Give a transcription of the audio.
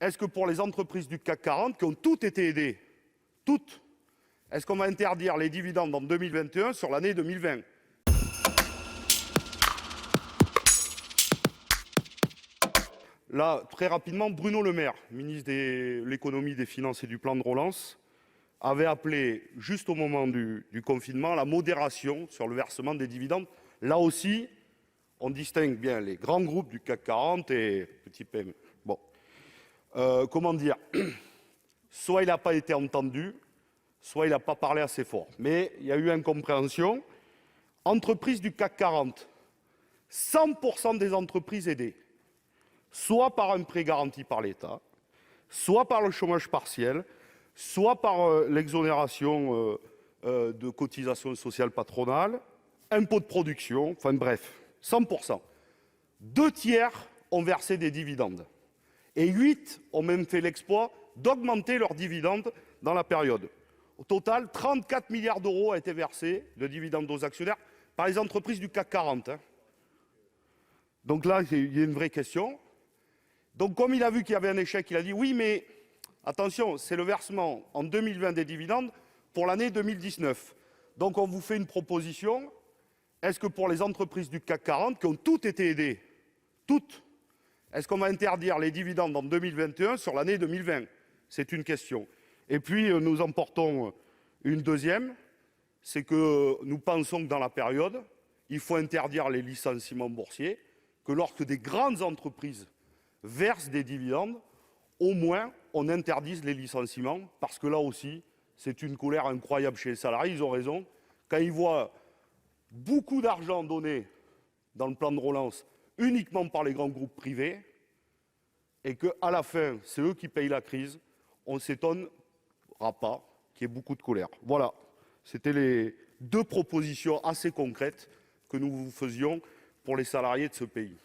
est-ce que pour les entreprises du CAC 40 qui ont toutes été aidées, toutes, est-ce qu'on va interdire les dividendes en 2021 sur l'année 2020? Là, très rapidement, Bruno Le Maire, ministre de l'économie, des finances et du plan de relance, avait appelé, juste au moment du confinement, la modération sur le versement des dividendes. Là aussi, on distingue bien les grands groupes du CAC 40 et petits PME. Bon. Comment dire? Soit il n'a pas été entendu, soit il n'a pas parlé assez fort. Mais il y a eu incompréhension. Entreprises du CAC 40, 100% des entreprises aidées, soit par un prêt garanti par l'État, soit par le chômage partiel, soit par l'exonération de cotisations sociales patronales, impôts de production, enfin bref, 100%. 2 tiers ont versé des dividendes. Et 8 ont même fait l'exploit d'augmenter leurs dividendes dans la période. Au total, 34 milliards d'euros ont été versés de dividendes aux actionnaires par les entreprises du CAC 40. Donc là, il y a une vraie question. Donc comme il a vu qu'il y avait un échec, il a dit oui, mais attention, c'est le versement en 2020 des dividendes pour l'année 2019. Donc on vous fait une proposition. Est-ce que pour les entreprises du CAC 40 qui ont toutes été aidées, toutes, est-ce qu'on va interdire les dividendes en 2021 sur l'année 2020? C'est une question. Et puis nous en portons une deuxième, c'est que nous pensons que dans la période, il faut interdire les licenciements boursiers, que lorsque des grandes entreprises versent des dividendes, au moins on interdise les licenciements, parce que là aussi, c'est une colère incroyable chez les salariés, ils ont raison. Quand ils voient beaucoup d'argent donné dans le plan de relance uniquement par les grands groupes privés, et qu'à la fin, c'est eux qui payent la crise, on ne s'étonnera pas qu'il y ait beaucoup de colère. Voilà, c'était les 2 propositions assez concrètes que nous vous faisions pour les salariés de ce pays.